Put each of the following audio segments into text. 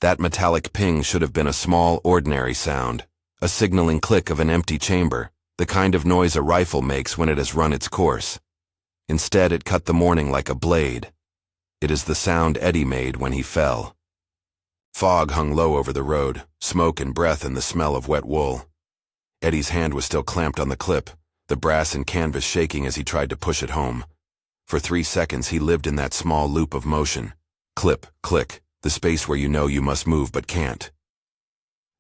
That metallic ping should have been a small, ordinary sound, a signaling click of an empty chamber, the kind of noise a rifle makes when it has run its course. Instead, it cut the morning like a blade. It is the sound Eddie made when he fell. Fog hung low over the road, smoke and breath and the smell of wet wool. Eddie's hand was still clamped on the clip, the brass and canvas shaking as he tried to push it home. For 3 seconds he lived in that small loop of motion. Clip, click, the space where you know you must move but can't.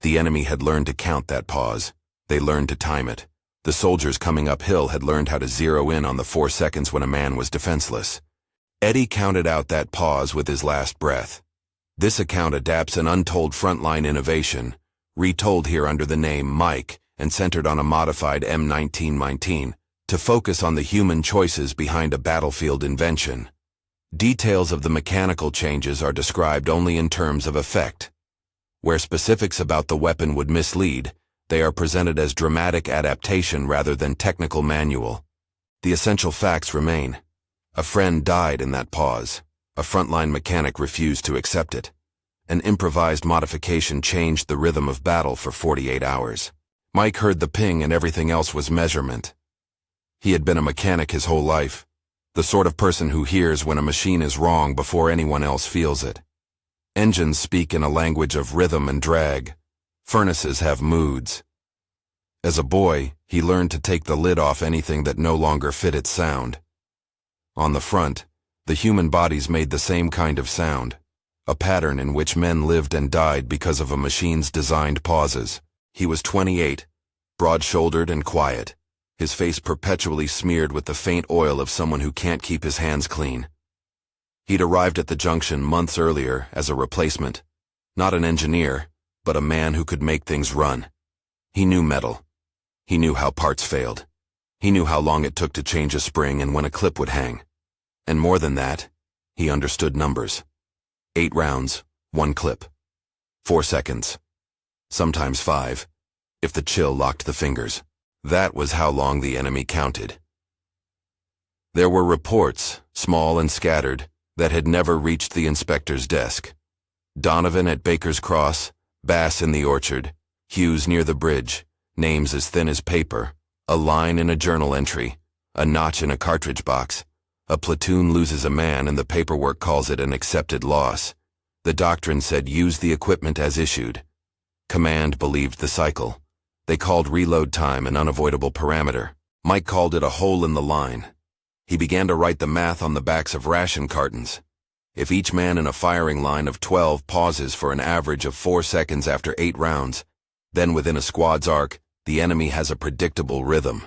The enemy had learned to count that pause. They learned to time it. The soldiers coming uphill had learned how to zero in on the 4 seconds when a man was defenseless. Eddie counted out that pause with his last breath. This account adapts an untold frontline innovation, retold here under the name Mike and centered on a modified M1919, to focus on the human choices behind a battlefield invention. Details of the mechanical changes are described only in terms of effect. Where specifics about the weapon would mislead, they are presented as dramatic adaptation rather than technical manual. The essential facts remain. A friend died in that pause. A frontline mechanic refused to accept it. An improvised modification changed the rhythm of battle for 48 hours. Mike heard the ping and everything else was measurement. He had been a mechanic his whole life, the sort of person who hears when a machine is wrong before anyone else feels it. Engines speak in a language of rhythm and drag. Furnaces have moods. As a boy, he learned to take the lid off anything that no longer fit its sound. On the front, the human bodies made the same kind of sound, a pattern in which men lived and died because of a machine's designed pauses. He was 28, broad-shouldered and quiet, his face perpetually smeared with the faint oil of someone who can't keep his hands clean. He'd arrived at the junction months earlier as a replacement, not an engineer, but a man who could make things run. He knew metal. He knew how parts failed. He knew how long it took to change a spring and when a clip would hang. And more than that, he understood numbers. 8 rounds, 1 clip. 4 seconds. Sometimes 5, if the chill locked the fingers. That was how long the enemy counted. There were reports, small and scattered, that had never reached the inspector's desk. Donovan at Baker's Cross, Bass in the orchard, Hughes near the bridge, names as thin as paper, a line in a journal entry, a notch in a cartridge box. A platoon loses a man and the paperwork calls it an accepted loss. The doctrine said use the equipment as issued. Command believed the cycle. They called reload time an unavoidable parameter. Mike called it a hole in the line. He began to write the math on the backs of ration cartons. If each man in a firing line of 12 pauses for an average of 4 seconds after 8 rounds, then within a squad's arc, the enemy has a predictable rhythm.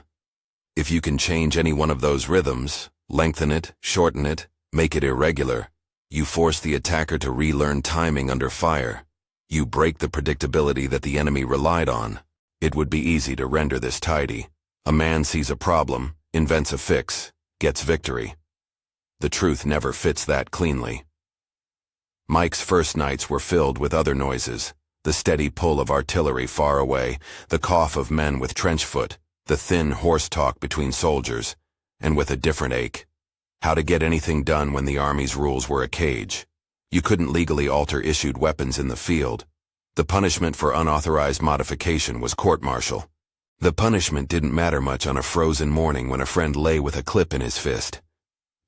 If you can change any one of those rhythms, lengthen it, shorten it, make it irregular, you force the attacker to relearn timing under fire. You break the predictability that the enemy relied on. It would be easy to render this tidy. A man sees a problem, invents a fix, gets victory. The truth never fits that cleanly. Mike's first nights were filled with other noises, the steady pull of artillery far away, the cough of men with trench foot, the thin horse talk between soldiers, and with a different ache. How to get anything done when the Army's rules were a cage. You couldn't legally alter issued weapons in the field. The punishment for unauthorized modification was court-martial. The punishment didn't matter much on a frozen morning when a friend lay with a clip in his fist.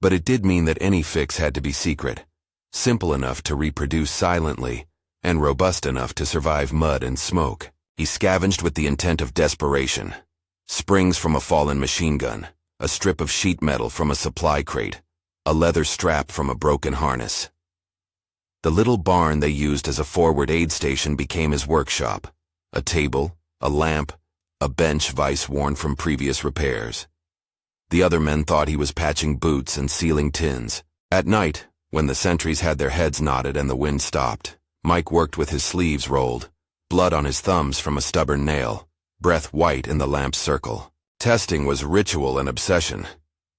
But it did mean that any fix had to be secret, simple enough to reproduce silently, and robust enough to survive mud and smoke. He scavenged with the intent of desperation. Springs from a fallen machine gun, a strip of sheet metal from a supply crate, a leather strap from a broken harness. The little barn they used as a forward aid station became his workshop. A table, a lamp, a bench vise worn from previous repairs. The other men thought he was patching boots and sealing tins. At night, when the sentries had their heads knotted and the wind stopped, Mike worked with his sleeves rolled, blood on his thumbs from a stubborn nail, breath white in the lamp's circle. Testing was ritual and obsession.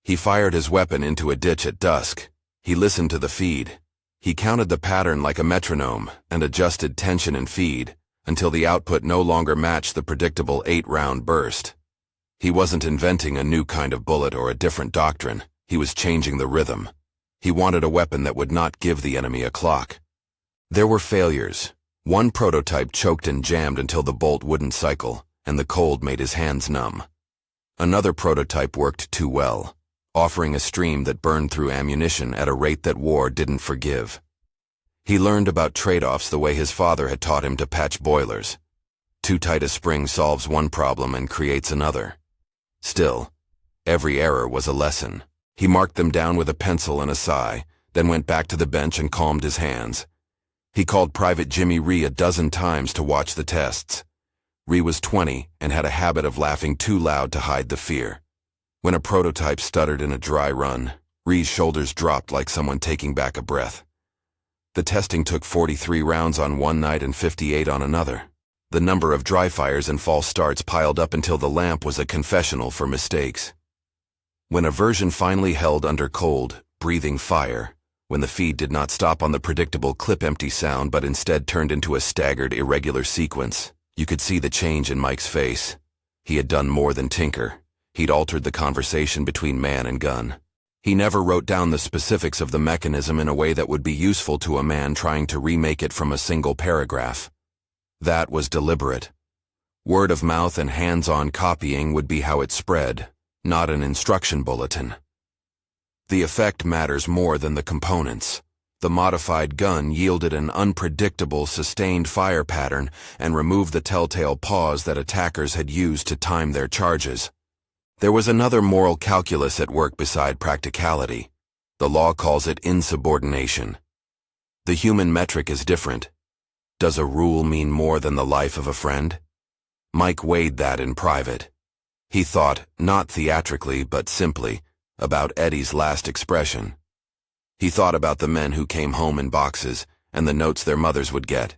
He fired his weapon into a ditch at dusk. He listened to the feed. He counted the pattern like a metronome and adjusted tension and feed until the output no longer matched the predictable 8-round burst. He wasn't inventing a new kind of bullet or a different doctrine. He was changing the rhythm. He wanted a weapon that would not give the enemy a clock. There were failures, One prototype choked and jammed until the bolt wouldn't cycle, and the cold made his hands numb. Another prototype worked too well, offering a stream that burned through ammunition at a rate that war didn't forgive. He learned about trade-offs the way his father had taught him to patch boilers. Too tight a spring solves one problem and creates another. Still, every error was a lesson. He marked them down with a pencil and a sigh, then went back to the bench and calmed his hands. He called Private Jimmy Ree a dozen times to watch the tests. Ree was 20 and had a habit of laughing too loud to hide the fear. When a prototype stuttered in a dry run, Ree's shoulders dropped like someone taking back a breath. The testing took 43 rounds on one night and 58 on another. The number of dry fires and false starts piled up until the lamp was a confessional for mistakes. When a version finally held under cold, breathing fire, when the feed did not stop on the predictable clip-empty sound but instead turned into a staggered, irregular sequence, you could see the change in Mike's face. He had done more than tinker. He'd altered the conversation between man and gun. He never wrote down the specifics of the mechanism in a way that would be useful to a man trying to remake it from a single paragraph. That was deliberate. Word of mouth and hands-on copying would be how it spread, not an instruction bulletin. The effect matters more than the components. The modified gun yielded an unpredictable, sustained fire pattern and removed the telltale pause that attackers had used to time their charges. There was another moral calculus at work beside practicality. The law calls it insubordination. The human metric is different. Does a rule mean more than the life of a friend? Mike weighed that in private. He thought, not theatrically but simply, about Eddie's last expression. He thought about the men who came home in boxes and the notes their mothers would get.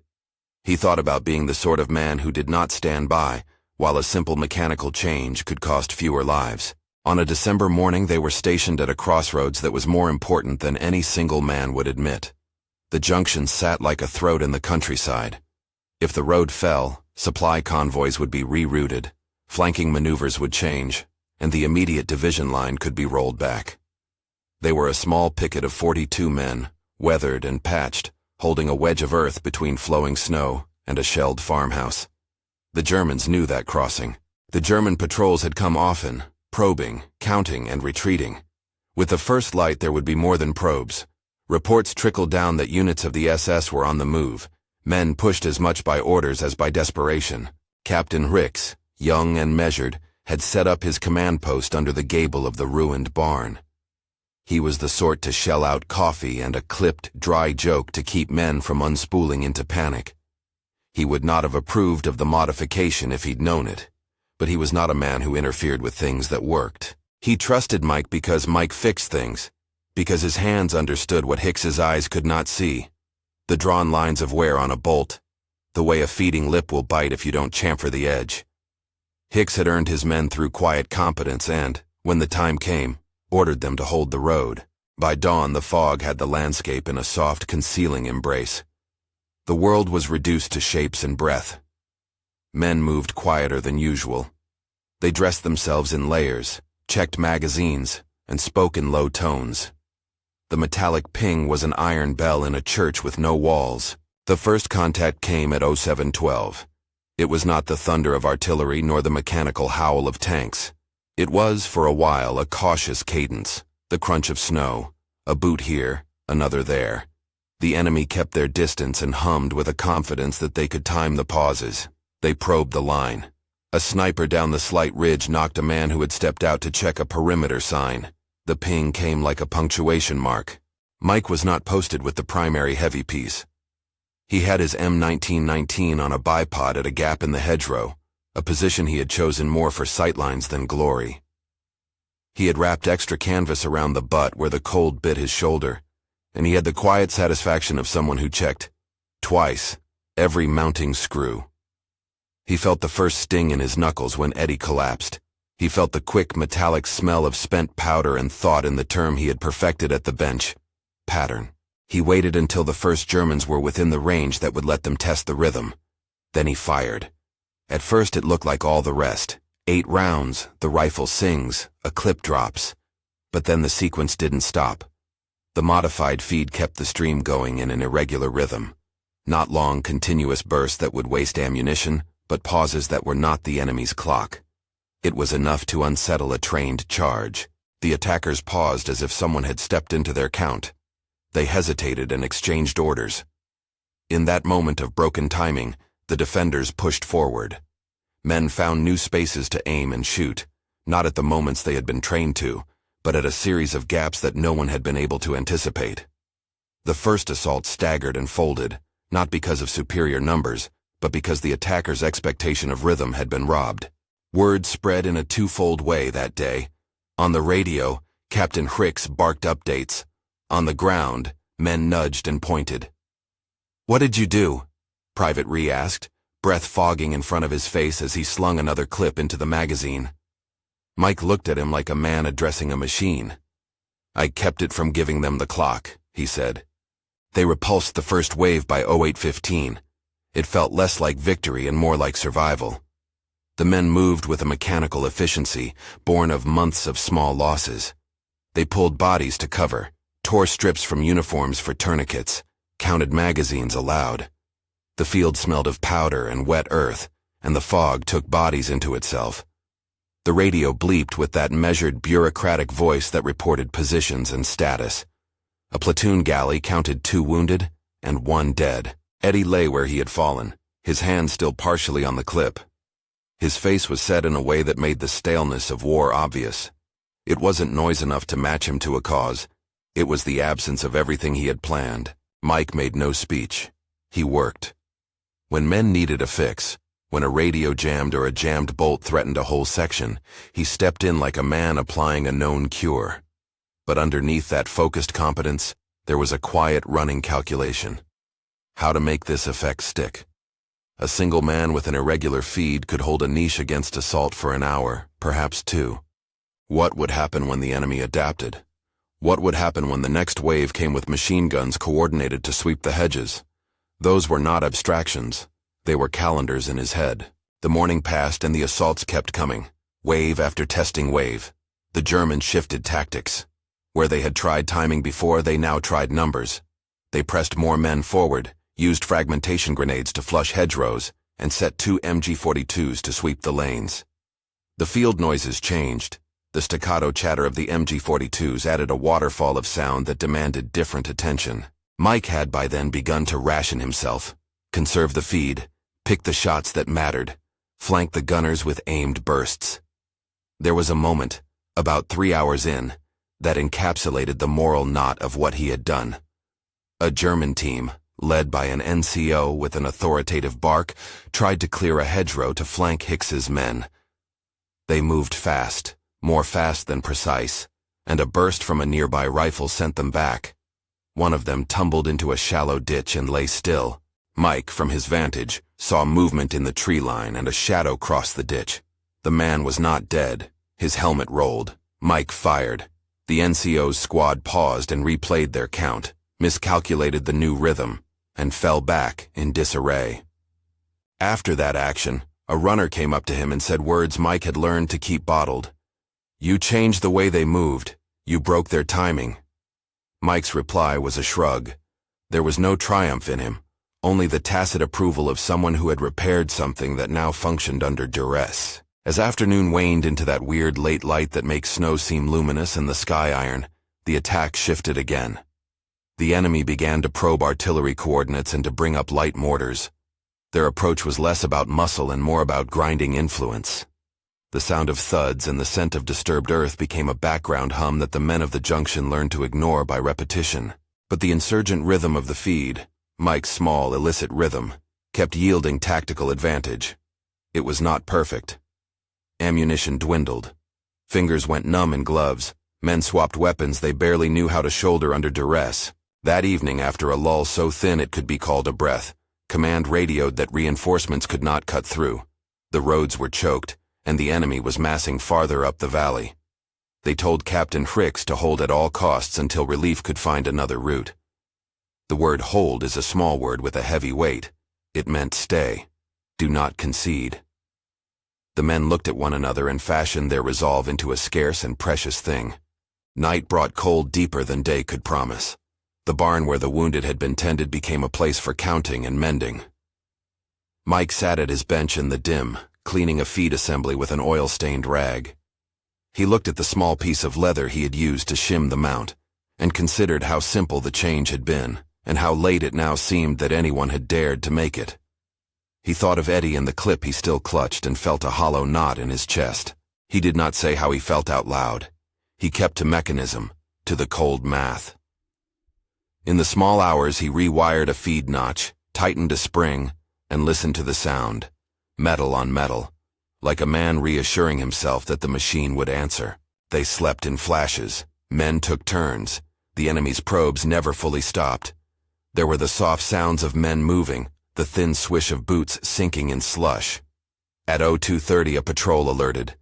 He thought about being the sort of man who did not stand by, while a simple mechanical change could cost fewer lives. On a December morning, they were stationed at a crossroads that was more important than any single man would admit. The junction sat like a throat in the countryside. If the road fell, supply convoys would be rerouted, flanking maneuvers would change, and the immediate division line could be rolled back. They were a small picket of 42 men, weathered and patched, holding a wedge of earth between flowing snow and a shelled farmhouse. The Germans knew that crossing. The German patrols had come often, probing, counting, and retreating. With the first light there would be more than probes. Reports trickled down that units of the SS were on the move, men pushed as much by orders as by desperation. Captain Ricks, young and measured, had set up his command post under the gable of the ruined barn. He was the sort to shell out coffee and a clipped, dry joke to keep men from unspooling into panic. He would not have approved of the modification if he'd known it, but he was not a man who interfered with things that worked. He trusted Mike because Mike fixed things, because his hands understood what Hicks's eyes could not see. The drawn lines of wear on a bolt, the way a feeding lip will bite if you don't chamfer the edge. Hicks had earned his men through quiet competence and, when the time came, ordered them to hold the road. By dawn, the fog had the landscape in a soft, concealing embrace. The world was reduced to shapes and breath. Men moved quieter than usual. They dressed themselves in layers, checked magazines, and spoke in low tones. The metallic ping was an iron bell in a church with no walls. The first contact came at 07:12. It was not the thunder of artillery nor the mechanical howl of tanks. It was, for a while, a cautious cadence, the crunch of snow, a boot here, another there. The enemy kept their distance and hummed with a confidence that they could time the pauses. They probed the line. A sniper down the slight ridge knocked a man who had stepped out to check a perimeter sign. The ping came like a punctuation mark. Mike was not posted with the primary heavy piece. He had his M1919 on a bipod at a gap in the hedgerow, a position he had chosen more for sightlines than glory. He had wrapped extra canvas around the butt where the cold bit his shoulder, and he had the quiet satisfaction of someone who checked, twice, every mounting screw. He felt the first sting in his knuckles when Eddie collapsed. He felt the quick metallic smell of spent powder and thought in the term he had perfected at the bench, pattern. He waited until the first Germans were within the range that would let them test the rhythm. Then he fired. At first it looked like all the rest. 8 rounds, the rifle sings, a clip drops. But then the sequence didn't stop. The modified feed kept the stream going in an irregular rhythm. Not long, continuous bursts that would waste ammunition, but pauses that were not the enemy's clock. It was enough to unsettle a trained charge. The attackers paused as if someone had stepped into their count. They hesitated and exchanged orders. In that moment of broken timing, the defenders pushed forward. Men found new spaces to aim and shoot, not at the moments they had been trained to, but at a series of gaps that no one had been able to anticipate. The first assault staggered and folded, not because of superior numbers, but because the attackers' expectation of rhythm had been robbed. Word spread in a twofold way that day. On the radio, Captain Hicks barked updates. On the ground, men nudged and pointed. "What did you do?" Private Ree asked, breath fogging in front of his face as he slung another clip into the magazine. Mike looked at him like a man addressing a machine. "I kept it from giving them the clock," he said. "They repulsed the first wave by 08:15. It felt less like victory and more like survival." The men moved with a mechanical efficiency, born of months of small losses. They pulled bodies to cover, tore strips from uniforms for tourniquets, counted magazines aloud. The field smelled of powder and wet earth, and the fog took bodies into itself. The radio bleeped with that measured bureaucratic voice that reported positions and status. A platoon galley counted 2 wounded and 1 dead. Eddie lay where he had fallen, his hand still partially on the clip. His face was set in a way that made the staleness of war obvious. It wasn't noise enough to match him to a cause. It was the absence of everything he had planned. Mike made no speech. He worked. When men needed a fix, when a radio jammed or a jammed bolt threatened a whole section, he stepped in like a man applying a known cure. But underneath that focused competence, there was a quiet running calculation. How to make this effect stick. A single man with an irregular feed could hold a niche against assault for an hour, perhaps 2. What would happen when the enemy adapted? What would happen when the next wave came with machine guns coordinated to sweep the hedges? Those were not abstractions. They were calendars in his head. The morning passed and the assaults kept coming, wave after testing wave. The Germans shifted tactics. Where they had tried timing before, they now tried numbers. They pressed more men forward, used fragmentation grenades to flush hedgerows, and set 2 MG-42s to sweep the lanes. The field noises changed. The staccato chatter of the MG-42s added a waterfall of sound that demanded different attention. Mike had by then begun to ration himself, conserve the feed, pick the shots that mattered, flank the gunners with aimed bursts. There was a moment, about 3 hours in, that encapsulated the moral knot of what he had done. A German team, led by an NCO with an authoritative bark, tried to clear a hedgerow to flank Hicks's men. They moved fast, more fast than precise, and a burst from a nearby rifle sent them back. One of them tumbled into a shallow ditch and lay still. Mike, from his vantage, saw movement in the tree line and a shadow cross the ditch. The man was not dead. His helmet rolled. Mike fired. The NCO's squad paused and replayed their count, miscalculated the new rhythm, and fell back in disarray. After that action, a runner came up to him and said words Mike had learned to keep bottled. "You changed the way they moved. You broke their timing." Mike's reply was a shrug. There was no triumph in him, only the tacit approval of someone who had repaired something that now functioned under duress. As afternoon waned into that weird late light that makes snow seem luminous and the sky iron, the attack shifted again. The enemy began to probe artillery coordinates and to bring up light mortars. Their approach was less about muscle and more about grinding influence. The sound of thuds and the scent of disturbed earth became a background hum that the men of the junction learned to ignore by repetition. But the insurgent rhythm of the feed, Mike's small, illicit rhythm, kept yielding tactical advantage. It was not perfect. Ammunition dwindled. Fingers went numb in gloves. Men swapped weapons they barely knew how to shoulder under duress. That evening, after a lull so thin it could be called a breath, command radioed that reinforcements could not cut through. The roads were choked, and the enemy was massing farther up the valley. They told Captain Hicks to hold at all costs until relief could find another route. The word hold is a small word with a heavy weight. It meant stay. Do not concede. The men looked at one another and fashioned their resolve into a scarce and precious thing. Night brought cold deeper than day could promise. The barn where the wounded had been tended became a place for counting and mending. Mike sat at his bench in the dim, cleaning a feed assembly with an oil-stained rag. He looked at the small piece of leather he had used to shim the mount, and considered how simple the change had been, and how late it now seemed that anyone had dared to make it. He thought of Eddie and the clip he still clutched and felt a hollow knot in his chest. He did not say how he felt out loud. He kept to mechanism, to the cold math. In the small hours he rewired a feed notch, tightened a spring, and listened to the sound, metal on metal, like a man reassuring himself that the machine would answer. They slept in flashes. Men took turns. The enemy's probes never fully stopped. There were the soft sounds of men moving, the thin swish of boots sinking in slush. At 02:30 a patrol alerted.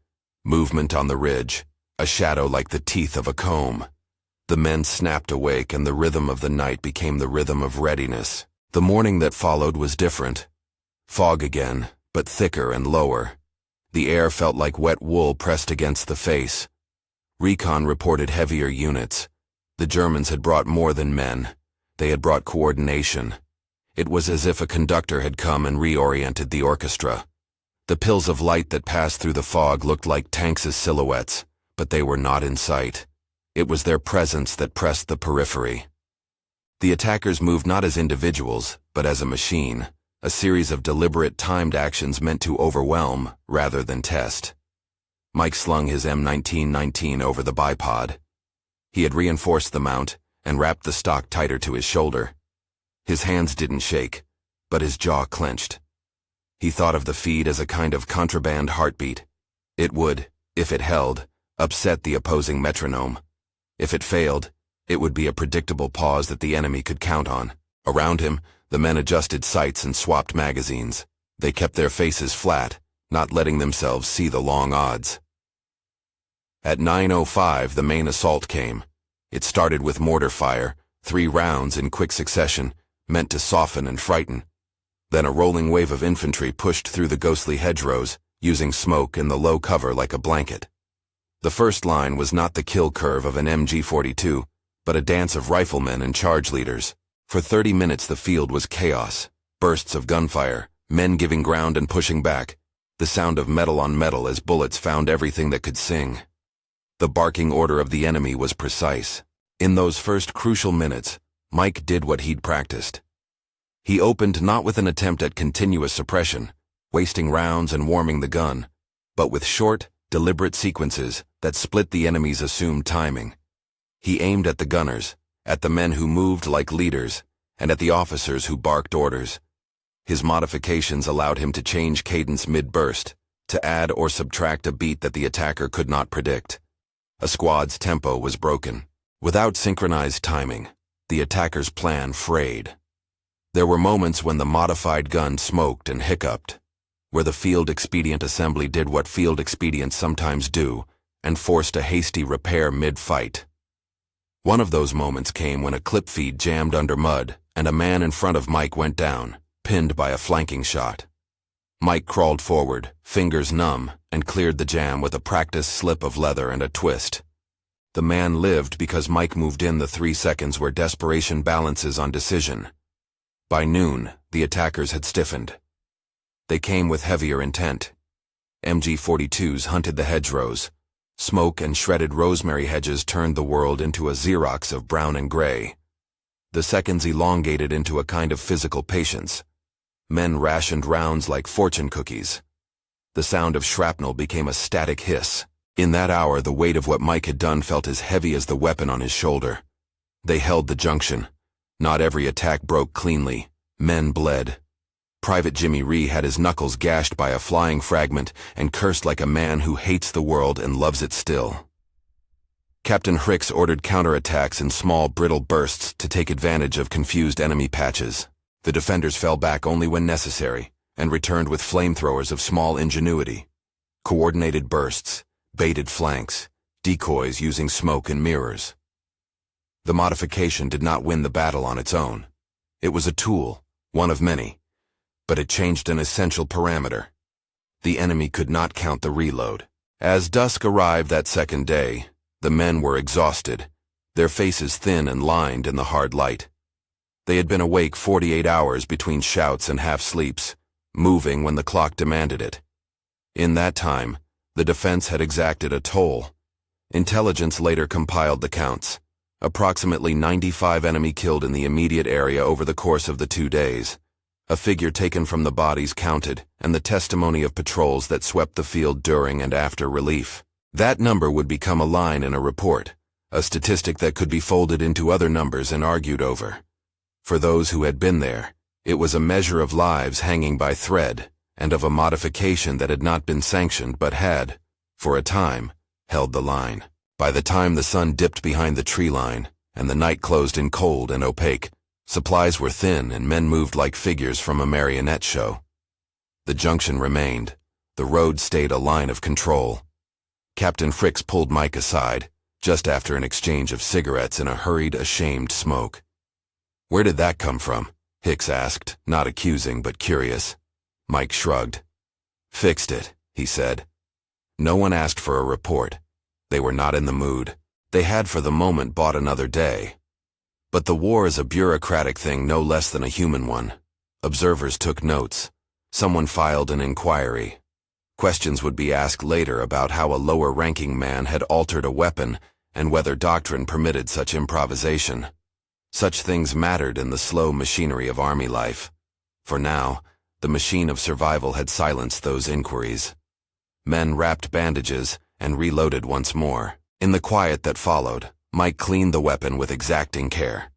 Movement on the ridge, a shadow like the teeth of a comb. The men snapped awake and the rhythm of the night became the rhythm of readiness. The morning that followed was different. Fog again, but thicker and lower. The air felt like wet wool pressed against the face. Recon reported heavier units. The Germans had brought more than men. They had brought coordination. It was as if a conductor had come and reoriented the orchestra. The pills of light that passed through the fog looked like tanks' silhouettes, but they were not in sight. It was their presence that pressed the periphery. The attackers moved not as individuals, but as a machine, a series of deliberate timed actions meant to overwhelm rather than test. Mike slung his M1919 over the bipod. He had reinforced the mount and wrapped the stock tighter to his shoulder. His hands didn't shake, but his jaw clenched. He thought of the feed as a kind of contraband heartbeat. It would, if it held, upset the opposing metronome. If it failed, it would be a predictable pause that the enemy could count on. Around him, the men adjusted sights and swapped magazines. They kept their faces flat, not letting themselves see the long odds. At 9:05, the main assault came. It started with mortar fire, 3 rounds in quick succession, meant to soften and frighten. Then a rolling wave of infantry pushed through the ghostly hedgerows, using smoke and the low cover like a blanket. The first line was not the kill curve of an MG-42, but a dance of riflemen and charge leaders. For 30 minutes the field was chaos, bursts of gunfire, men giving ground and pushing back, the sound of metal on metal as bullets found everything that could sing. The barking order of the enemy was precise. In those first crucial minutes, Mike did what he'd practiced. He opened not with an attempt at continuous suppression, wasting rounds and warming the gun, but with short, deliberate sequences that split the enemy's assumed timing. He aimed at the gunners, at the men who moved like leaders, and at the officers who barked orders. His modifications allowed him to change cadence mid-burst, to add or subtract a beat that the attacker could not predict. A squad's tempo was broken. Without synchronized timing, the attacker's plan frayed. There were moments when the modified gun smoked and hiccuped, where the field expedient assembly did what field expedients sometimes do, and forced a hasty repair mid-fight. One of those moments came when a clip feed jammed under mud, and a man in front of Mike went down, pinned by a flanking shot. Mike crawled forward, fingers numb, and cleared the jam with a practiced slip of leather and a twist. The man lived because Mike moved in the 3 seconds where desperation balances on decision. By noon, the attackers had stiffened. They came with heavier intent. MG-42s hunted the hedgerows. Smoke and shredded rosemary hedges turned the world into a Xerox of brown and gray. The seconds elongated into a kind of physical patience. Men rationed rounds like fortune cookies. The sound of shrapnel became a static hiss. In that hour, the weight of what Mike had done felt as heavy as the weapon on his shoulder. They held the junction. Not every attack broke cleanly. Men bled. Private Jimmy Ree had his knuckles gashed by a flying fragment and cursed like a man who hates the world and loves it still. Captain Hicks ordered counterattacks in small, brittle bursts to take advantage of confused enemy patches. The defenders fell back only when necessary and returned with flamethrowers of small ingenuity. Coordinated bursts, baited flanks, decoys using smoke and mirrors. The modification did not win the battle on its own. It was a tool, one of many, but it changed an essential parameter. The enemy could not count the reload. As dusk arrived that second day, the men were exhausted. their faces thin and lined in the hard light. They had been awake 48 hours between shouts and half-sleeps, moving when the clock demanded it. In that time, the defense had exacted a toll. Intelligence later compiled the counts. Approximately 95 enemy killed in the immediate area over the course of the 2 days. A figure taken from the bodies counted, and the testimony of patrols that swept the field during and after relief. That number would become a line in a report, a statistic that could be folded into other numbers and argued over. For those who had been there, it was a measure of lives hanging by thread, and of a modification that had not been sanctioned but had, for a time, held the line. By the time the sun dipped behind the tree line, and the night closed in cold and opaque, supplies were thin and men moved like figures from a marionette show. The junction remained. The road stayed a line of control. Captain Fricks pulled Mike aside, just after an exchange of cigarettes and a hurried, ashamed smoke. "Where did that come from?" Hicks asked, not accusing but curious. Mike shrugged. "Fixed it," he said. No one asked for a report. They were not in the mood. They had for the moment bought another day. But the war is a bureaucratic thing no less than a human one. Observers took notes. Someone filed an inquiry. Questions would be asked later about how a lower-ranking man had altered a weapon and whether doctrine permitted such improvisation. Such things mattered in the slow machinery of army life. For now, the machine of survival had silenced those inquiries. Men wrapped bandages and reloaded once more. In the quiet that followed, Mike cleaned the weapon with exacting care.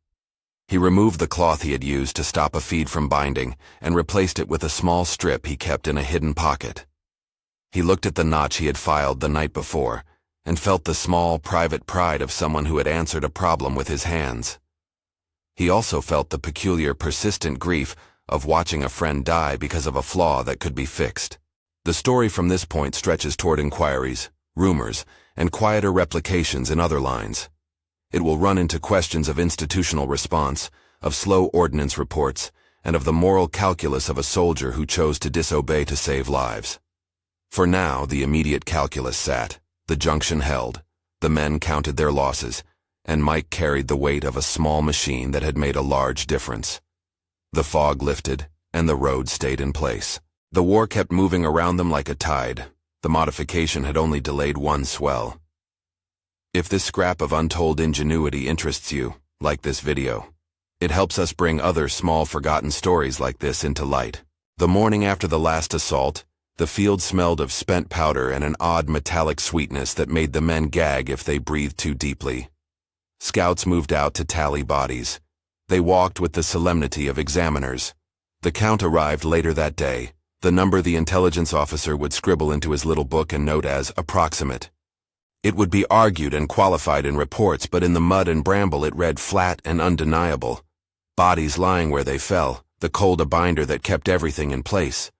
He removed the cloth he had used to stop a feed from binding and replaced it with a small strip he kept in a hidden pocket. He looked at the notch he had filed the night before and felt the small, private pride of someone who had answered a problem with his hands. He also felt the peculiar, persistent grief of watching a friend die because of a flaw that could be fixed. The story from this point stretches toward inquiries, rumors, and quieter replications in other lines. It will run into questions of institutional response, of slow ordnance reports, and of the moral calculus of a soldier who chose to disobey to save lives. For now, the immediate calculus sat, the junction held, the men counted their losses, and Mike carried the weight of a small machine that had made a large difference. The fog lifted, and the road stayed in place. The war kept moving around them like a tide. The modification had only delayed one swell. If this scrap of untold ingenuity interests you, like this video. It helps us bring other small forgotten stories like this into light. The morning after the last assault, the field smelled of spent powder and an odd metallic sweetness that made the men gag if they breathed too deeply. Scouts moved out to tally bodies. They walked with the solemnity of examiners. The count arrived later that day, the number the intelligence officer would scribble into his little book and note as approximate. It would be argued and qualified in reports, but in the mud and bramble it read flat and undeniable. Bodies lying where they fell, the cold binder that kept everything in place.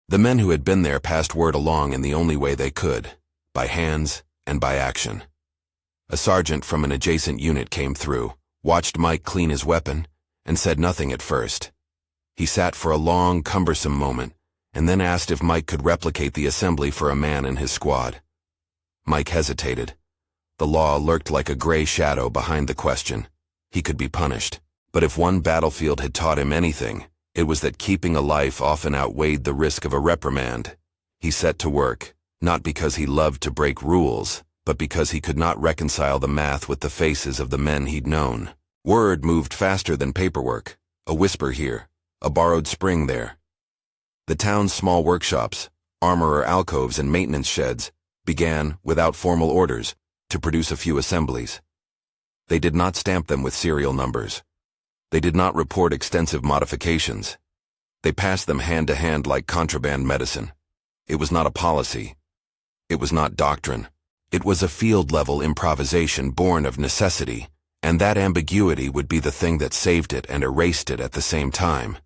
The men who had been there passed word along in the only way they could, by hands and by action. A sergeant from an adjacent unit came through, watched Mike clean his weapon, and said nothing at first. He sat for a long, cumbersome moment, and then asked if Mike could replicate the assembly for a man in his squad. Mike hesitated. The law lurked like a gray shadow behind the question. He could be punished. But if one battlefield had taught him anything, it was that keeping a life often outweighed the risk of a reprimand. He set to work, not because he loved to break rules, but because he could not reconcile the math with the faces of the men he'd known. Word moved faster than paperwork. A whisper here, a borrowed spring there. The town's small workshops, armorer alcoves and maintenance sheds, began, without formal orders, to produce a few assemblies. They did not stamp them with serial numbers. They did not report extensive modifications. They passed them hand to hand like contraband medicine. It was not a policy. It was not doctrine. It was a field-level improvisation born of necessity, and that ambiguity would be the thing that saved it and erased it at the same time.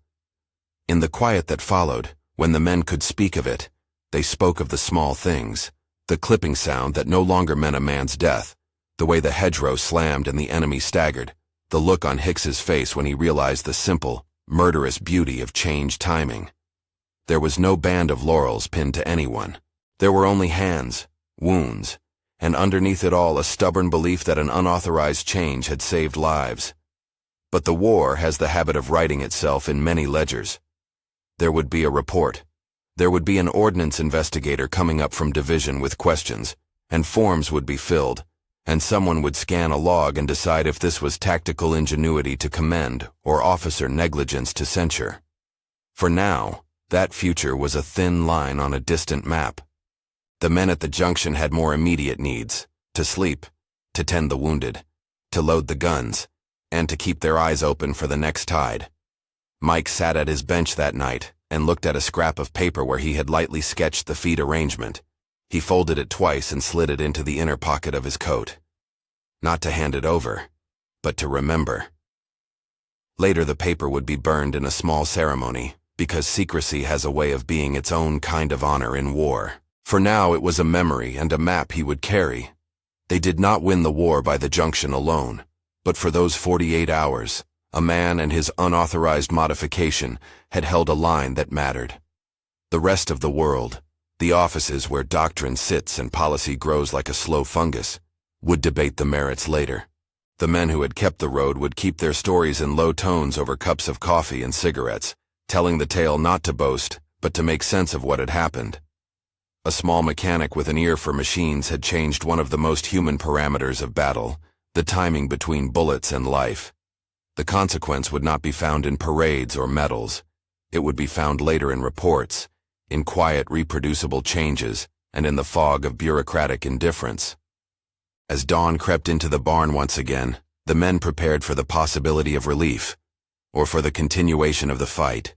In the quiet that followed, when the men could speak of it, they spoke of the small things, the clipping sound that no longer meant a man's death, the way the hedgerow slammed and the enemy staggered, the look on Hicks's face when he realized the simple, murderous beauty of change timing. There was no band of laurels pinned to anyone. There were only hands, wounds, and underneath it all a stubborn belief that an unauthorized change had saved lives. But the war has the habit of writing itself in many ledgers. There would be a report. There would be an ordnance investigator coming up from division with questions, and forms would be filled, and someone would scan a log and decide if this was tactical ingenuity to commend or officer negligence to censure. For now, that future was a thin line on a distant map. The men at the junction had more immediate needs: to sleep, to tend the wounded, to load the guns, and to keep their eyes open for the next tide. Mike sat at his bench that night and looked at a scrap of paper where he had lightly sketched the feed arrangement. He folded it twice and slid it into the inner pocket of his coat. Not to hand it over, but to remember. Later the paper would be burned in a small ceremony, because secrecy has a way of being its own kind of honor in war. For now it was a memory and a map he would carry. They did not win the war by the junction alone, but for those 48 hours, a man and his unauthorized modification had held a line that mattered. The rest of the world, the offices where doctrine sits and policy grows like a slow fungus, would debate the merits later. The men who had kept the road would keep their stories in low tones over cups of coffee and cigarettes, telling the tale not to boast, but to make sense of what had happened. A small mechanic with an ear for machines had changed one of the most human parameters of battle, the timing between bullets and life. The consequence would not be found in parades or medals. It would be found later in reports, in quiet, reproducible changes, and in the fog of bureaucratic indifference. As dawn crept into the barn once again, the men prepared for the possibility of relief, or for the continuation of the fight.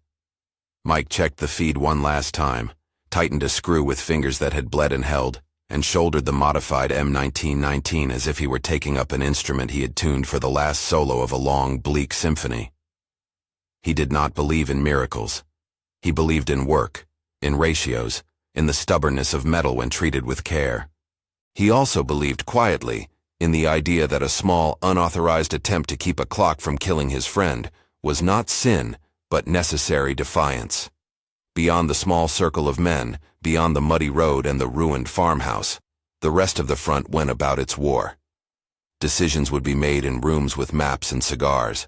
Mike checked the feed one last time, tightened a screw with fingers that had bled and held, and shouldered the modified M1919 as if he were taking up an instrument he had tuned for the last solo of a long, bleak symphony. He did not believe in miracles. He believed in work, in ratios, in the stubbornness of metal when treated with care. He also believed quietly in the idea that a small, unauthorized attempt to keep a clock from killing his friend was not sin, but necessary defiance. Beyond the small circle of men, beyond the muddy road and the ruined farmhouse, the rest of the front went about its war. Decisions would be made in rooms with maps and cigars.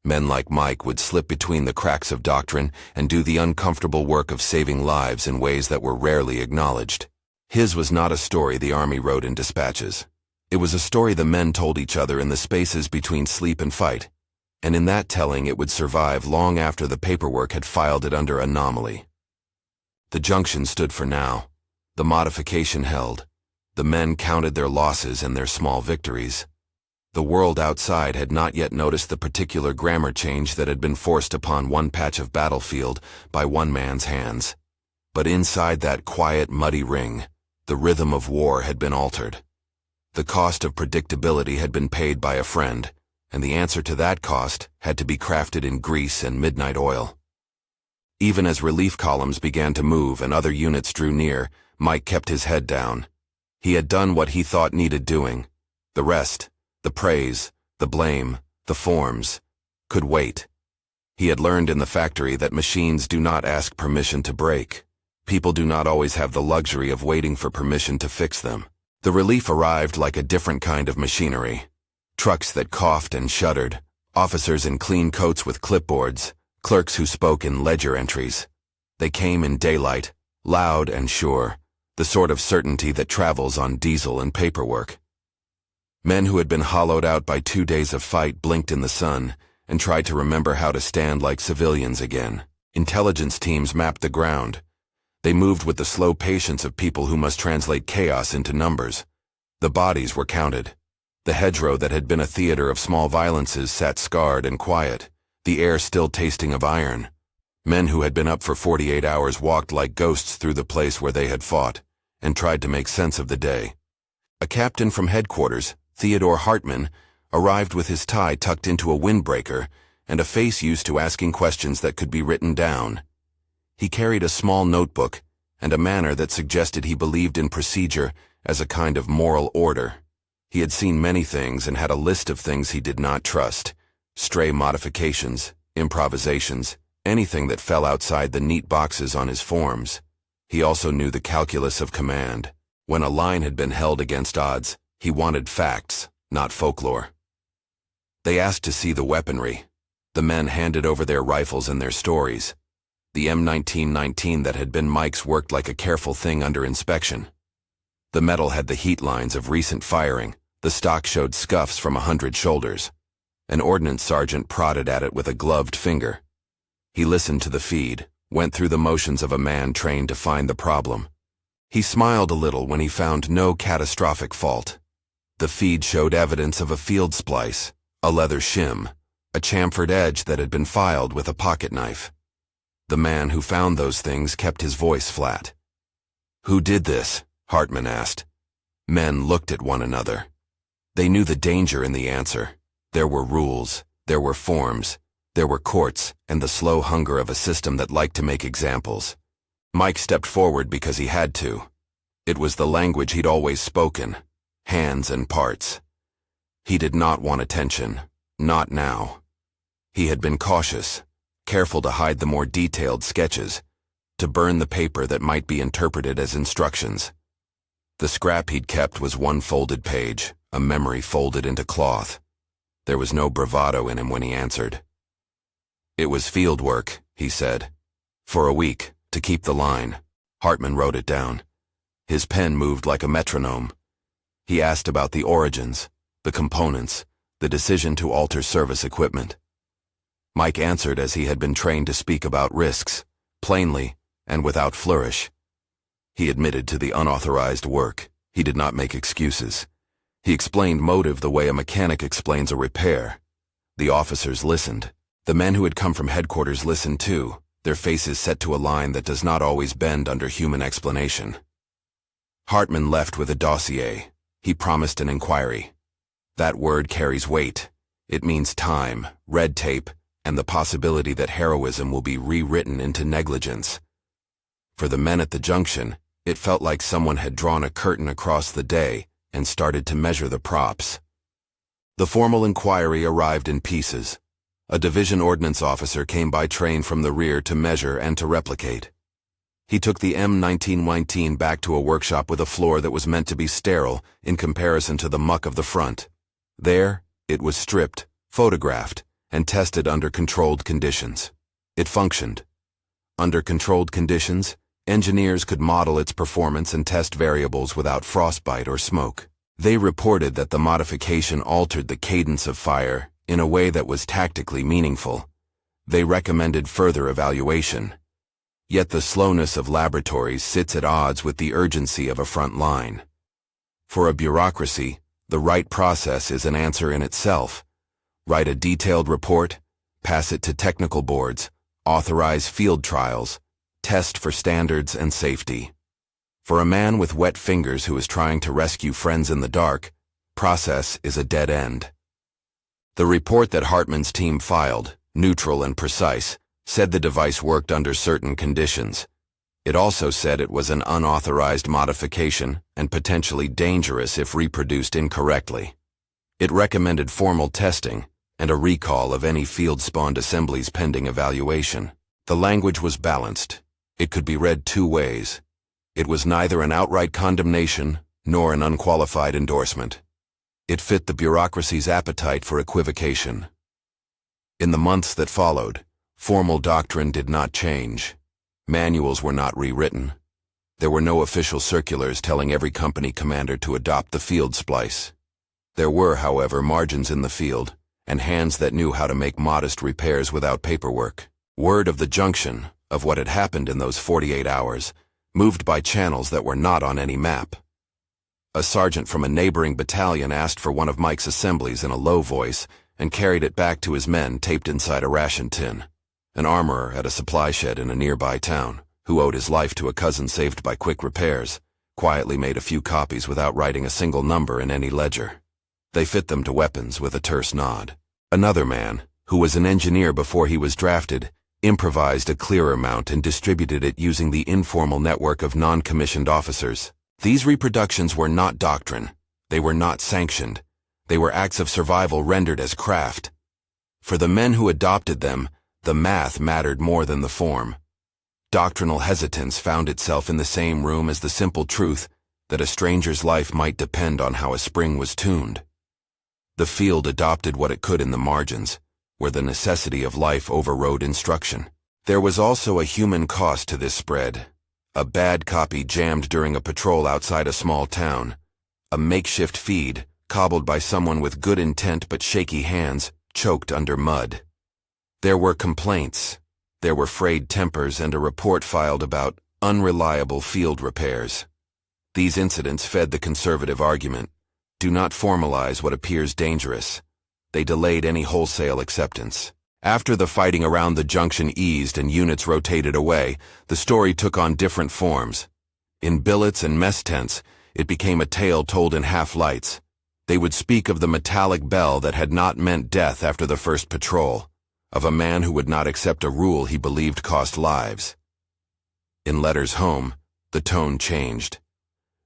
Men like Mike would slip between the cracks of doctrine and do the uncomfortable work of saving lives in ways that were rarely acknowledged. His was not a story the army wrote in dispatches. It was a story the men told each other in the spaces between sleep and fight, and in that telling it would survive long after the paperwork had filed it under anomaly. The junction stood for now. The modification held. The men counted their losses and their small victories. The world outside had not yet noticed the particular grammar change that had been forced upon one patch of battlefield by one man's hands. But inside that quiet, muddy ring, the rhythm of war had been altered. The cost of predictability had been paid by a friend, and the answer to that cost had to be crafted in grease and midnight oil. Even as relief columns began to move and other units drew near, Mike kept his head down. He had done what he thought needed doing. The rest, the praise, the blame, the forms, could wait. He had learned in the factory that machines do not ask permission to break. People do not always have the luxury of waiting for permission to fix them. The relief arrived like a different kind of machinery. Trucks that coughed and shuddered, officers in clean coats with clipboards, clerks who spoke in ledger entries. They came in daylight, loud and sure, the sort of certainty that travels on diesel and paperwork. Men who had been hollowed out by 2 days of fight blinked in the sun and tried to remember how to stand like civilians again. Intelligence teams mapped the ground. They moved with the slow patience of people who must translate chaos into numbers. The bodies were counted. The hedgerow that had been a theater of small violences sat scarred and quiet, the air still tasting of iron. Men who had been up for 48 hours walked like ghosts through the place where they had fought, and tried to make sense of the day. A captain from headquarters, Theodore Hartman, arrived with his tie tucked into a windbreaker and a face used to asking questions that could be written down. He carried a small notebook and a manner that suggested he believed in procedure as a kind of moral order. He had seen many things and had a list of things he did not trust: stray modifications, improvisations, anything that fell outside the neat boxes on his forms. He also knew the calculus of command. When a line had been held against odds, he wanted facts, not folklore. They asked to see the weaponry. The men handed over their rifles and their stories. The M1919 that had been Mike's worked like a careful thing under inspection. The metal had the heat lines of recent firing. The stock showed scuffs from 100 shoulders. An ordnance sergeant prodded at it with a gloved finger. He listened to the feed, went through the motions of a man trained to find the problem. He smiled a little when he found no catastrophic fault. The feed showed evidence of a field splice, a leather shim, a chamfered edge that had been filed with a pocket knife. The man who found those things kept his voice flat. "Who did this?" Hartman asked. Men looked at one another. They knew the danger in the answer. There were rules, there were forms, there were courts, and the slow hunger of a system that liked to make examples. Mike stepped forward because he had to. It was the language he'd always spoken, hands and parts. He did not want attention, not now. He had been cautious, careful to hide the more detailed sketches, to burn the paper that might be interpreted as instructions. The scrap he'd kept was one folded page, a memory folded into cloth. There was no bravado in him when he answered. "It was field work," he said. "For a week, to keep the line." Hartman wrote it down. His pen moved like a metronome. He asked about the origins, the components, the decision to alter service equipment. Mike answered as he had been trained to speak about risks, plainly and without flourish. He admitted to the unauthorized work. He did not make excuses. He explained motive the way a mechanic explains a repair. The officers listened. The men who had come from headquarters listened too, their faces set to a line that does not always bend under human explanation. Hartman left with a dossier. He promised an inquiry. That word carries weight. It means time, red tape, and the possibility that heroism will be rewritten into negligence. For the men at the junction, it felt like someone had drawn a curtain across the day and started to measure the props. The formal inquiry arrived in pieces. A division ordnance officer came by train from the rear to measure and to replicate. He took the M1919 back to a workshop with a floor that was meant to be sterile in comparison to the muck of the front. There, it was stripped, photographed, and tested under controlled conditions. It functioned. Under controlled conditions, engineers could model its performance and test variables without frostbite or smoke. They reported that the modification altered the cadence of fire in a way that was tactically meaningful. They recommended further evaluation. Yet the slowness of laboratories sits at odds with the urgency of a front line. For a bureaucracy, the right process is an answer in itself. Write a detailed report, pass it to technical boards, authorize field trials, test for standards and safety. For a man with wet fingers who is trying to rescue friends in the dark, process is a dead end. The report that Hartman's team filed, neutral and precise, said the device worked under certain conditions. It also said it was an unauthorized modification and potentially dangerous if reproduced incorrectly. It recommended formal testing and a recall of any field-spawned assemblies pending evaluation. The language was balanced. It could be read two ways. It was neither an outright condemnation nor an unqualified endorsement. It fit the bureaucracy's appetite for equivocation. In the months that followed, formal doctrine did not change. Manuals were not rewritten. There were no official circulars telling every company commander to adopt the field splice. There were, however, margins in the field, and hands that knew how to make modest repairs without paperwork. Word of the junction, of what had happened in those 48 hours, moved by channels that were not on any map. A sergeant from a neighboring battalion asked for one of Mike's assemblies in a low voice and carried it back to his men taped inside a ration tin. An armorer at a supply shed in a nearby town, who owed his life to a cousin saved by quick repairs, quietly made a few copies without writing a single number in any ledger. They fit them to weapons with a terse nod. Another man, who was an engineer before he was drafted, improvised a clearer mount and distributed it using the informal network of non-commissioned officers. These reproductions were not doctrine. They were not sanctioned. They were acts of survival rendered as craft. For the men who adopted them, the math mattered more than the form. Doctrinal hesitance found itself in the same room as the simple truth, that a stranger's life might depend on how a spring was tuned. The field adopted what it could in the margins, where the necessity of life overrode instruction. There was also a human cost to this spread. A bad copy jammed during a patrol outside a small town. A makeshift feed, cobbled by someone with good intent but shaky hands, choked under mud. There were complaints. There were frayed tempers and a report filed about unreliable field repairs. These incidents fed the conservative argument. Do not formalize what appears dangerous. They delayed any wholesale acceptance. After the fighting around the junction eased and units rotated away, the story took on different forms. In billets and mess tents, it became a tale told in half-lights. They would speak of the metallic bell that had not meant death after the first patrol, of a man who would not accept a rule he believed cost lives. In letters home, the tone changed.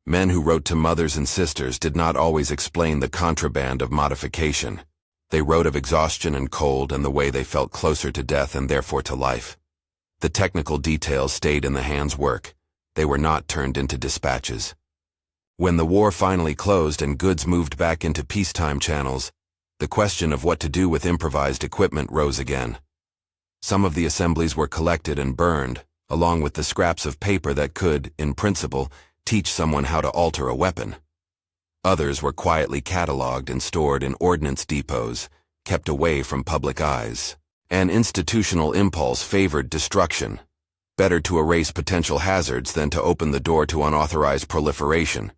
Men who wrote to mothers and sisters did not always explain the contraband of modification. They wrote of exhaustion and cold and the way they felt closer to death and therefore to life. The technical details stayed in the hand's work. They were not turned into dispatches. When the war finally closed and goods moved back into peacetime channels, the question of what to do with improvised equipment rose again. Some of the assemblies were collected and burned, along with the scraps of paper that could, in principle, teach someone how to alter a weapon. Others were quietly catalogued and stored in ordnance depots, kept away from public eyes. An institutional impulse favored destruction. Better to erase potential hazards than to open the door to unauthorized proliferation.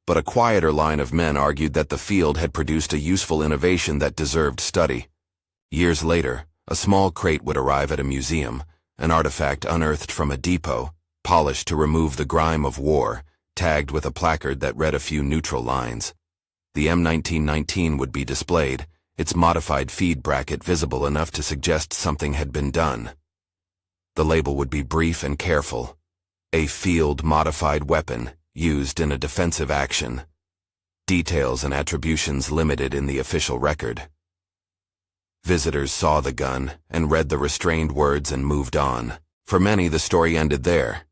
But a quieter line of men argued that the field had produced a useful innovation that deserved study. Years later, a small crate would arrive at a museum, an artifact unearthed from a depot, polished to remove the grime of war, tagged with a placard that read a few neutral lines. The M1919 would be displayed, its modified feed bracket visible enough to suggest something had been done. The label would be brief and careful. A field-modified weapon, used in a defensive action. Details and attributions limited in the official record. Visitors saw the gun and read the restrained words and moved on. For many, the story ended there.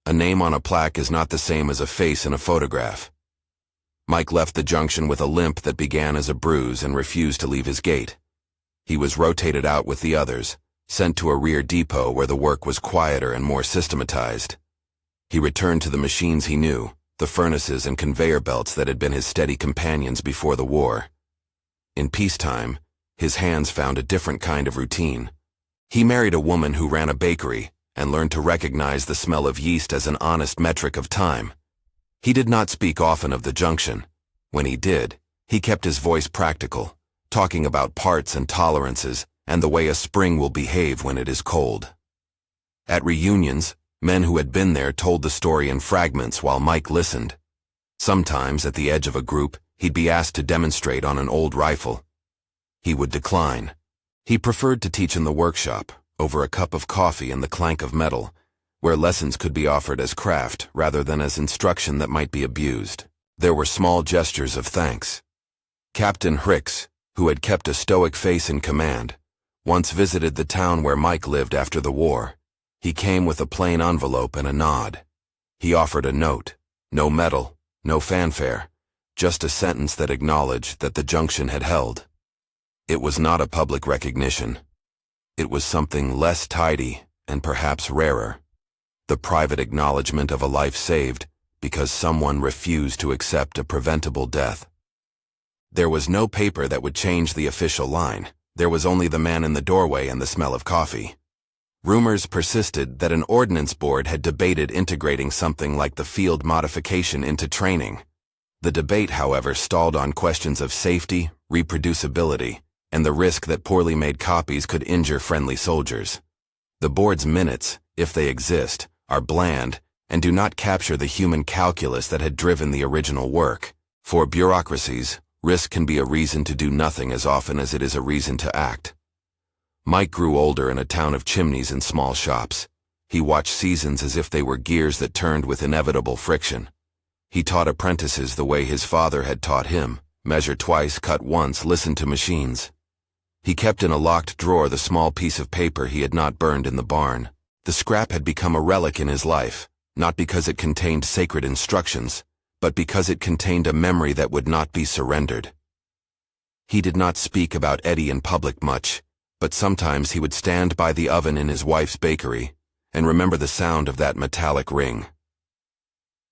A name on a plaque is not the same as a face in a photograph. Mike left the junction with a limp that began as a bruise and refused to leave his gate. He was rotated out with the others, sent to a rear depot where the work was quieter and more systematized. He returned to the machines he knew, the furnaces and conveyor belts that had been his steady companions before the war. In peacetime, his hands found a different kind of routine. He married a woman who ran a bakery and learned to recognize the smell of yeast as an honest metric of time. He did not speak often of the junction. When he did, he kept his voice practical, talking about parts and tolerances and the way a spring will behave when it is cold. At reunions, men who had been there told the story in fragments while Mike listened. Sometimes, at the edge of a group, he'd be asked to demonstrate on an old rifle. He would decline. He preferred to teach in the workshop, over a cup of coffee and the clank of metal, where lessons could be offered as craft rather than as instruction that might be abused. There were small gestures of thanks. Captain Hicks, who had kept a stoic face in command, once visited the town where Mike lived after the war. He came with a plain envelope and a nod. He offered a note. No medal, no fanfare, just a sentence that acknowledged that the junction had held. It was not a public recognition. It was something less tidy and perhaps rarer. The private acknowledgement of a life saved because someone refused to accept a preventable death. There was no paper that would change the official line. There was only the man in the doorway and the smell of coffee. Rumors persisted that an ordnance board had debated integrating something like the field modification into training. The debate, however, stalled on questions of safety, reproducibility, and the risk that poorly made copies could injure friendly soldiers. The board's minutes, if they exist, are bland and do not capture the human calculus that had driven the original work. For bureaucracies, risk can be a reason to do nothing as often as it is a reason to act. Mike grew older in a town of chimneys and small shops. He watched seasons as if they were gears that turned with inevitable friction. He taught apprentices the way his father had taught him: measure twice, cut once, listen to machines. He kept in a locked drawer the small piece of paper he had not burned in the barn. The scrap had become a relic in his life, not because it contained sacred instructions, but because it contained a memory that would not be surrendered. He did not speak about Eddie in public much, but sometimes he would stand by the oven in his wife's bakery and remember the sound of that metallic ring.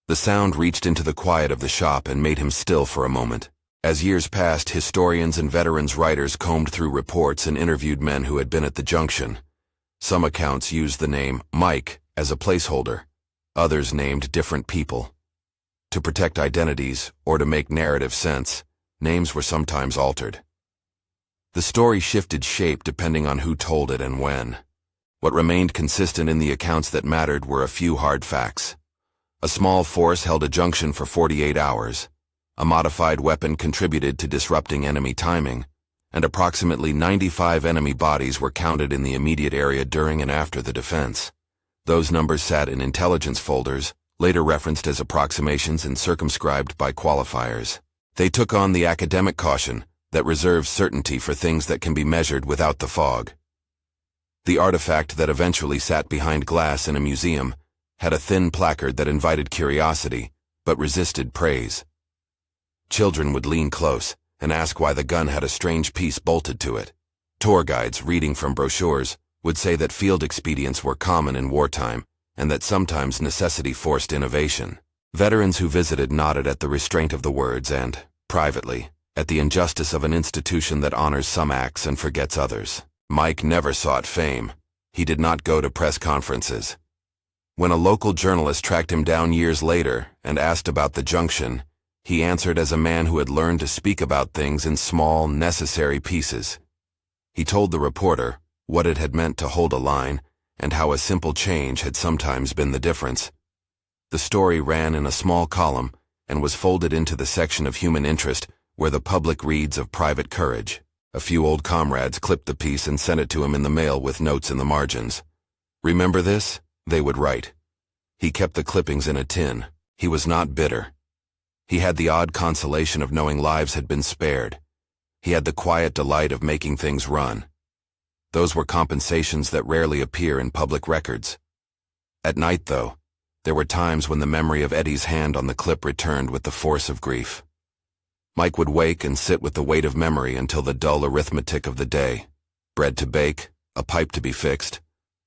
The sound reached into the quiet of the shop and made him still for a moment. As years passed, historians and veterans writers combed through reports and interviewed men who had been at the junction. Some accounts used the name Mike as a placeholder. Others named different people. To protect identities or to make narrative sense, names were sometimes altered. The story shifted shape depending on who told it and when. What remained consistent in the accounts that mattered were a few hard facts. A small force held a junction for 48 hours. A modified weapon contributed to disrupting enemy timing, and approximately 95 enemy bodies were counted in the immediate area during and after the defense. Those numbers sat in intelligence folders, later referenced as approximations and circumscribed by qualifiers. They took on the academic caution that reserves certainty for things that can be measured without the fog. The artifact that eventually sat behind glass in a museum had a thin placard that invited curiosity, but resisted praise. Children would lean close and ask why the gun had a strange piece bolted to it. Tour guides, reading from brochures, would say that field expedients were common in wartime and that sometimes necessity forced innovation. Veterans who visited nodded at the restraint of the words and, privately, at the injustice of an institution that honors some acts and forgets others. Mike never sought fame. He did not go to press conferences. When a local journalist tracked him down years later and asked about the junction, he answered as a man who had learned to speak about things in small, necessary pieces. He told the reporter what it had meant to hold a line and how a simple change had sometimes been the difference. The story ran in a small column and was folded into the section of human interest where the public reads of private courage. A few old comrades clipped the piece and sent it to him in the mail with notes in the margins. "Remember this?" they would write. He kept the clippings in a tin. He was not bitter. He had the odd consolation of knowing lives had been spared. He had the quiet delight of making things run. Those were compensations that rarely appear in public records. At night, though, there were times when the memory of Eddie's hand on the clip returned with the force of grief. Mike would wake and sit with the weight of memory until the dull arithmetic of the day, bread to bake, a pipe to be fixed,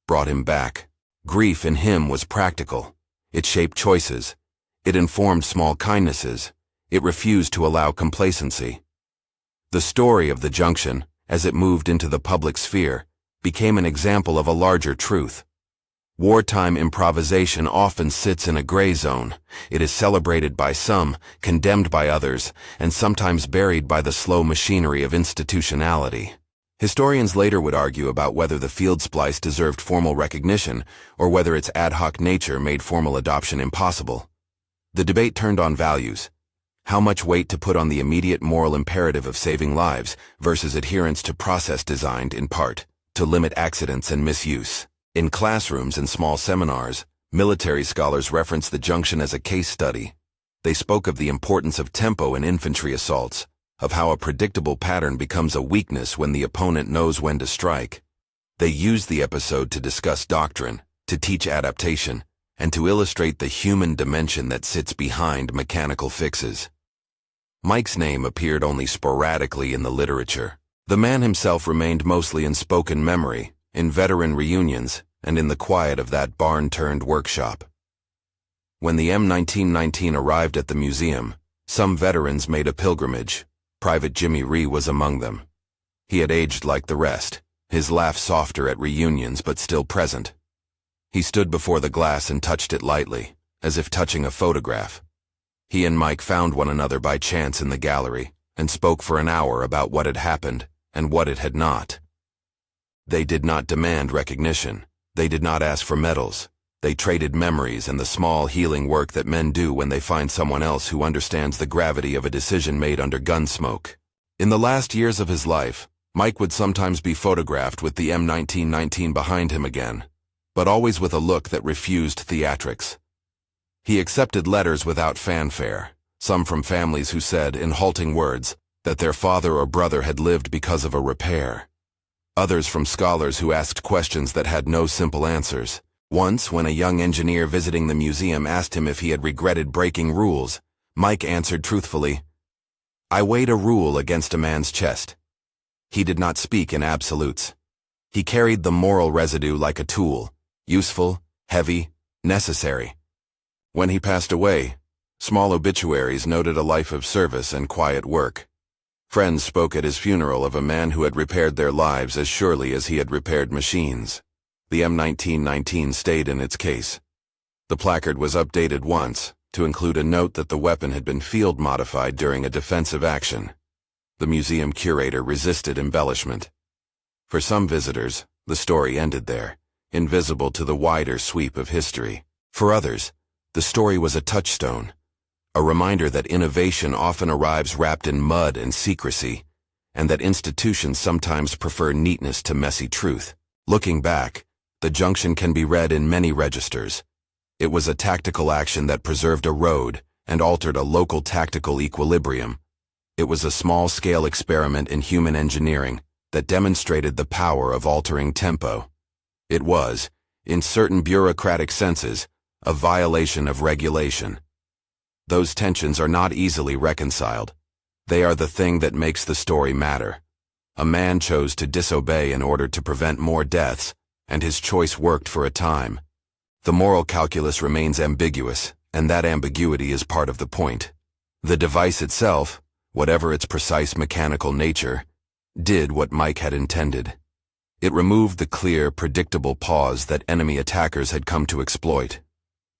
brought him back. Grief in him was practical. It shaped choices. It informed small kindnesses. It refused to allow complacency. The story of the junction, as it moved into the public sphere, became an example of a larger truth. Wartime improvisation often sits in a gray zone. It is celebrated by some, condemned by others, and sometimes buried by the slow machinery of institutionality. Historians later would argue about whether the field splice deserved formal recognition or whether its ad hoc nature made formal adoption impossible. The debate turned on values. How much weight to put on the immediate moral imperative of saving lives versus adherence to process designed, in part, to limit accidents and misuse. In classrooms and small seminars, military scholars referenced the junction as a case study. They spoke of the importance of tempo in infantry assaults, of how a predictable pattern becomes a weakness when the opponent knows when to strike. They used the episode to discuss doctrine, to teach adaptation, and to illustrate the human dimension that sits behind mechanical fixes. Mike's name appeared only sporadically in the literature. The man himself remained mostly in spoken memory, in veteran reunions, and in the quiet of that barn-turned workshop. When the M1919 arrived at the museum, some veterans made a pilgrimage. Private Jimmy Ree was among them. He had aged like the rest, his laugh softer at reunions but still present. He stood before the glass and touched it lightly, as if touching a photograph. He and Mike found one another by chance in the gallery and spoke for an hour about what had happened and what it had not. They did not demand recognition. They did not ask for medals. They traded memories and the small healing work that men do when they find someone else who understands the gravity of a decision made under gun smoke. In the last years of his life, Mike would sometimes be photographed with the M1919 behind him again, but always with a look that refused theatrics. He accepted letters without fanfare, some from families who said, in halting words, that their father or brother had lived because of a repair. Others from scholars who asked questions that had no simple answers. Once, when a young engineer visiting the museum asked him if he had regretted breaking rules, Mike answered truthfully, "I weighed a rule against a man's chest." He did not speak in absolutes. He carried the moral residue like a tool, useful, heavy, necessary. When he passed away, small obituaries noted a life of service and quiet work. Friends spoke at his funeral of a man who had repaired their lives as surely as he had repaired machines. The M1919 stayed in its case. The placard was updated once, to include a note that the weapon had been field-modified during a defensive action. The museum curator resisted embellishment. For some visitors, the story ended there, invisible to the wider sweep of history. For others, the story was a touchstone, a reminder that innovation often arrives wrapped in mud and secrecy, and that institutions sometimes prefer neatness to messy truth. Looking back, the junction can be read in many registers. It was a tactical action that preserved a road and altered a local tactical equilibrium. It was a small-scale experiment in human engineering that demonstrated the power of altering tempo. It was, in certain bureaucratic senses, a violation of regulation. Those tensions are not easily reconciled. They are the thing that makes the story matter. A man chose to disobey in order to prevent more deaths, and his choice worked for a time. The moral calculus remains ambiguous, and that ambiguity is part of the point. The device itself, whatever its precise mechanical nature, did what Mike had intended. It removed the clear, predictable pause that enemy attackers had come to exploit.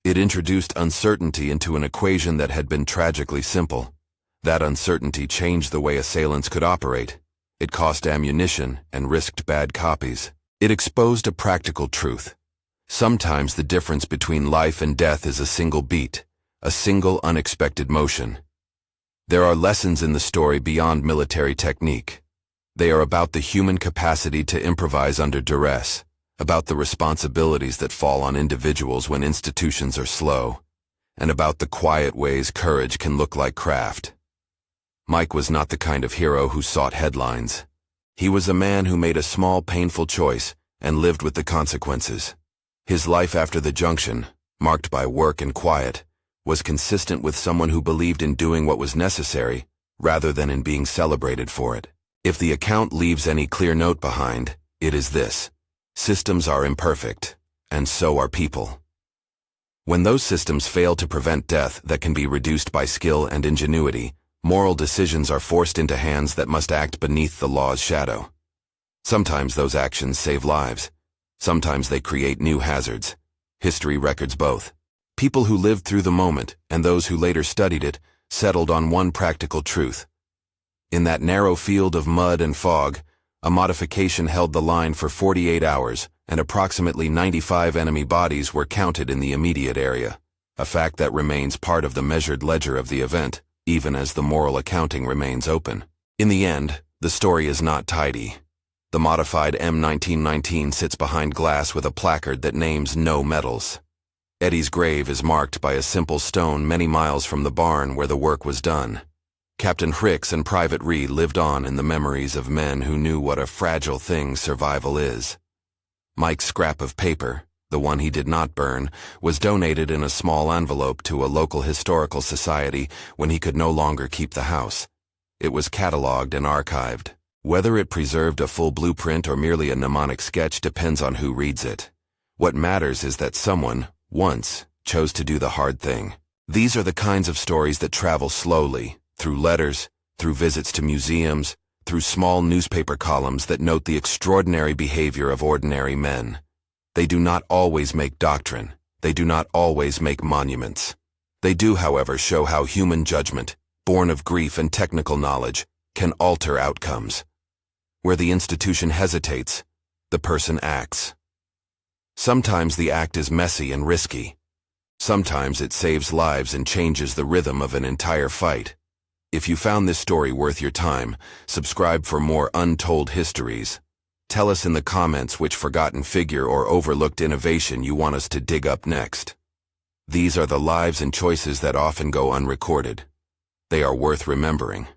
It introduced uncertainty into an equation that had been tragically simple. That uncertainty changed the way assailants could operate. It cost ammunition and risked bad copies. It exposed a practical truth. Sometimes the difference between life and death is a single beat, a single unexpected motion. There are lessons in the story beyond military technique. They are about the human capacity to improvise under duress, about the responsibilities that fall on individuals when institutions are slow, and about the quiet ways courage can look like craft. Mike was not the kind of hero who sought headlines. He was a man who made a small, painful choice and lived with the consequences. His life after the junction, marked by work and quiet, was consistent with someone who believed in doing what was necessary rather than in being celebrated for it. If the account leaves any clear note behind, it is this: systems are imperfect, and so are people. When those systems fail to prevent death that can be reduced by skill and ingenuity, moral decisions are forced into hands that must act beneath the law's shadow. Sometimes those actions save lives. Sometimes they create new hazards. History records both. People who lived through the moment and those who later studied it settled on one practical truth. In that narrow field of mud and fog, a modification held the line for 48 hours, and approximately 95 enemy bodies were counted in the immediate area, a fact that remains part of the measured ledger of the event, even as the moral accounting remains open. In the end, the story is not tidy. The modified M1919 sits behind glass with a placard that names no medals. Eddie's grave is marked by a simple stone many miles from the barn where the work was done. Captain Hicks and Private Reed lived on in the memories of men who knew what a fragile thing survival is. Mike's scrap of paper, the one he did not burn, was donated in a small envelope to a local historical society when he could no longer keep the house. It was catalogued and archived. Whether it preserved a full blueprint or merely a mnemonic sketch depends on who reads it. What matters is that someone, once, chose to do the hard thing. These are the kinds of stories that travel slowly, through letters, through visits to museums, through small newspaper columns that note the extraordinary behavior of ordinary men. They do not always make doctrine. They do not always make monuments. They do, however, show how human judgment, born of grief and technical knowledge, can alter outcomes. Where the institution hesitates, the person acts. Sometimes the act is messy and risky. Sometimes it saves lives and changes the rhythm of an entire fight. If you found this story worth your time, subscribe for more untold histories. Tell us in the comments which forgotten figure or overlooked innovation you want us to dig up next. These are the lives and choices that often go unrecorded. They are worth remembering.